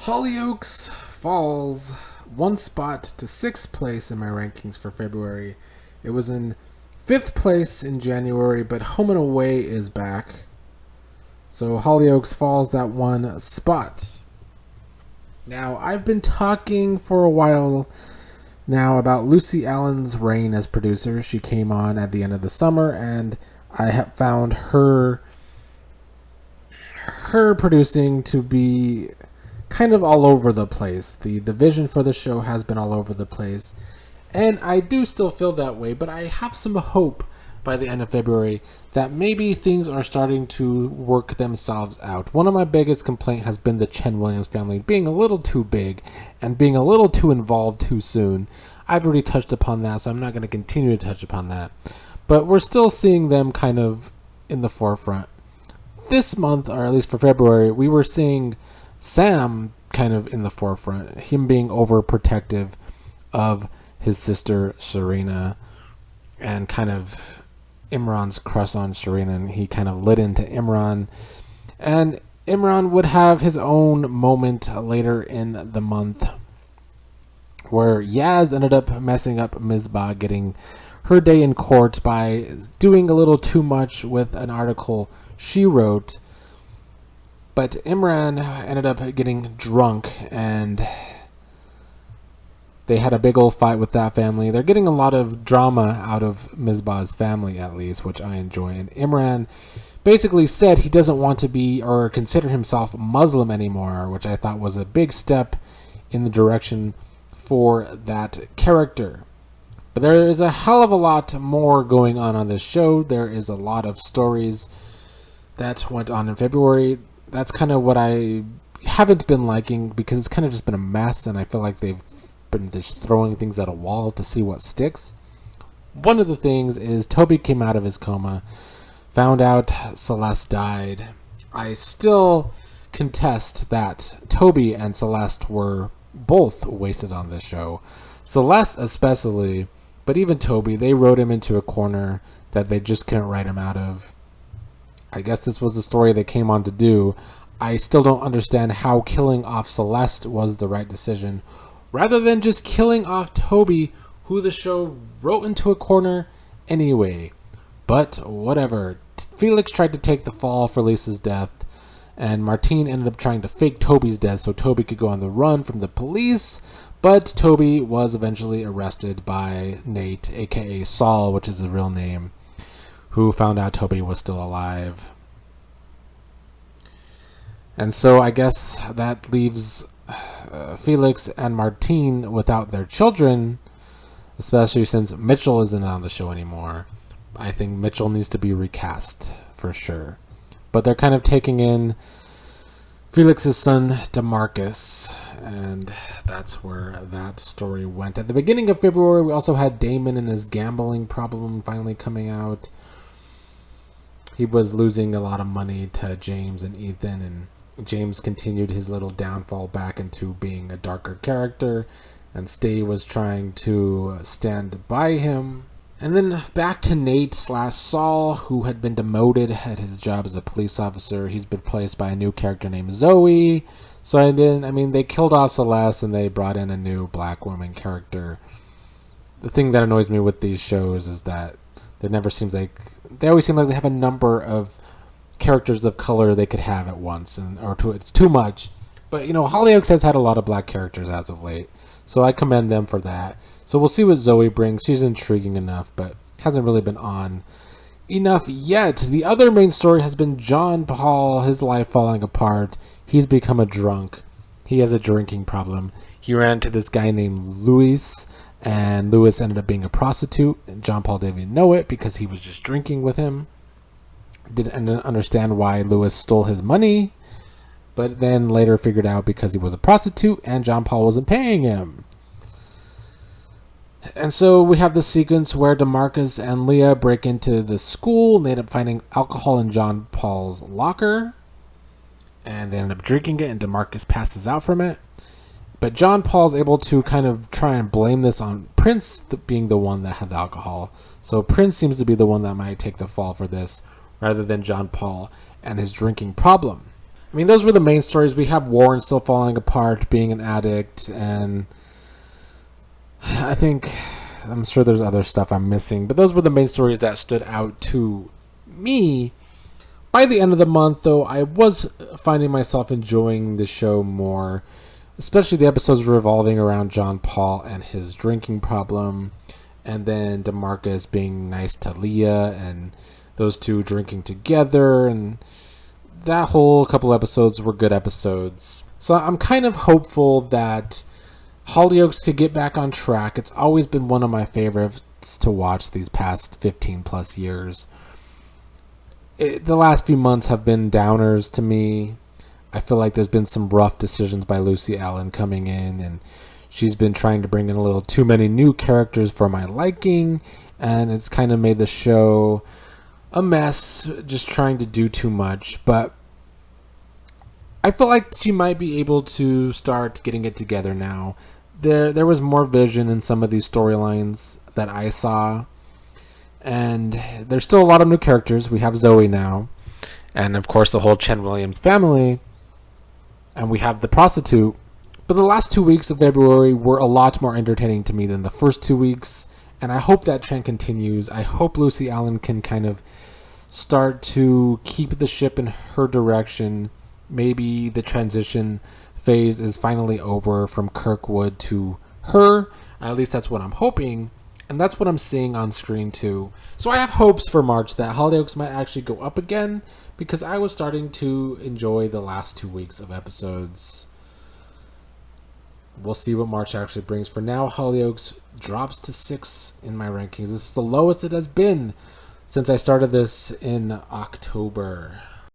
Hollyoaks falls one spot to sixth place in my rankings for February. It was in fifth place in January, but Home and Away is back. So Hollyoaks falls that one spot. Now, I've been talking for a while now about Lucy Allen's reign as producer. She came on at the end of the summer, and I have found her producing to be kind of all over the place. The vision for the show has been all over the place, and I do still feel that way, but I have some hope by the end of February that maybe things are starting to work themselves out. One of my biggest complaints has been the Chen Williams family being a little too big and being a little too involved too soon. I've already touched upon that, so I'm not going to continue to touch upon that. But we're still seeing them kind of in the forefront. This month, or at least for February, we were seeing Sam kind of in the forefront, him being overprotective of his sister Serena, and kind of Imran's crush on Serena, and he kind of lit into Imran. And Imran would have his own moment later in the month where Yaz ended up messing up Misbah, getting her day in court by doing a little too much with an article she wrote. But Imran ended up getting drunk, and they had a big old fight with that family. They're getting a lot of drama out of Misbah's family, at least, which I enjoy. And Imran basically said he doesn't want to be or consider himself Muslim anymore, which I thought was a big step in the direction for that character. But there is a hell of a lot more going on this show. There is a lot of stories that went on in February. That's kind of what I haven't been liking, because it's kind of just been a mess, and I feel like they've been just throwing things at a wall to see what sticks. One of the things is Toby came out of his coma, found out Celeste died. I still contest that Toby and Celeste were both wasted on this show. Celeste especially, but even Toby, they wrote him into a corner that they just couldn't write him out of. I guess this was the story they came on to do. I still don't understand how killing off Celeste was the right decision, rather than just killing off Toby, who the show wrote into a corner anyway. But whatever. Felix tried to take the fall for Lisa's death, and Martine ended up trying to fake Toby's death so Toby could go on the run from the police. But Toby was eventually arrested by Nate, aka Saul, which is his real name, who found out Toby was still alive. And so I guess that leaves Felix and Martine without their children, especially since Mitchell isn't on the show anymore. I think Mitchell needs to be recast for sure. But they're kind of taking in Felix's son, DeMarcus, and that's where that story went. At the beginning of February, we also had Damon and his gambling problem finally coming out. He was losing a lot of money to James and Ethan, and James continued his little downfall back into being a darker character, and Stay was trying to stand by him. And then back to Nate / Saul, who had been demoted at his job as a police officer. He's been replaced by a new character named Zoe. So they killed off Celeste and they brought in a new black woman character. The thing that annoys me with these shows is that they always seem like they have a number of characters of color they could have at once, it's too much. But Hollyoaks has had a lot of black characters as of late, so I commend them for that. So we'll see what Zoe brings. She's intriguing enough, but hasn't really been on enough yet. The other main story has been John Paul, his life falling apart. He's become a drunk. He has a drinking problem. He ran into this guy named Louis, and Louis ended up being a prostitute, and John Paul didn't even know it because he was just drinking with him. Didn't understand why Louis stole his money, but then later figured out because he was a prostitute and John Paul wasn't paying him. And so we have this sequence where DeMarcus and Leah break into the school, and they end up finding alcohol in John Paul's locker, and they end up drinking it, and DeMarcus passes out from it. But John Paul's able to kind of try and blame this on Prince being the one that had the alcohol. So Prince seems to be the one that might take the fall for this, rather than John Paul and his drinking problem. I mean, those were the main stories. We have Warren still falling apart, being an addict, and I'm sure there's other stuff I'm missing, but those were the main stories that stood out to me. By the end of the month, though, I was finding myself enjoying the show more, especially the episodes revolving around John Paul and his drinking problem, and then DeMarcus being nice to Leah, and those two drinking together, and that whole couple episodes were good episodes. So I'm kind of hopeful that Hollyoaks could get back on track. It's always been one of my favorites to watch these past 15 plus years. The last few months have been downers to me. I feel like there's been some rough decisions by Lucy Allen coming in, and she's been trying to bring in a little too many new characters for my liking, and it's kind of made the show a mess, just trying to do too much. But I feel like she might be able to start getting it together now. There was more vision in some of these storylines that I saw. And there's still a lot of new characters. We have Zoe now. And of course the whole Chen Williams family. And we have the prostitute. But the last 2 weeks of February were a lot more entertaining to me than the first 2 weeks. And I hope that trend continues. I hope Lucy Allen can kind of start to keep the ship in her direction. Maybe the transition phase is finally over from Kirkwood to her. At least that's what I'm hoping. And that's what I'm seeing on screen too. So I have hopes for March that Hollyoaks might actually go up again, because I was starting to enjoy the last 2 weeks of episodes. We'll see what March actually brings. For now, Hollyoaks drops to 6 in my rankings. This is the lowest it has been since I started this in October.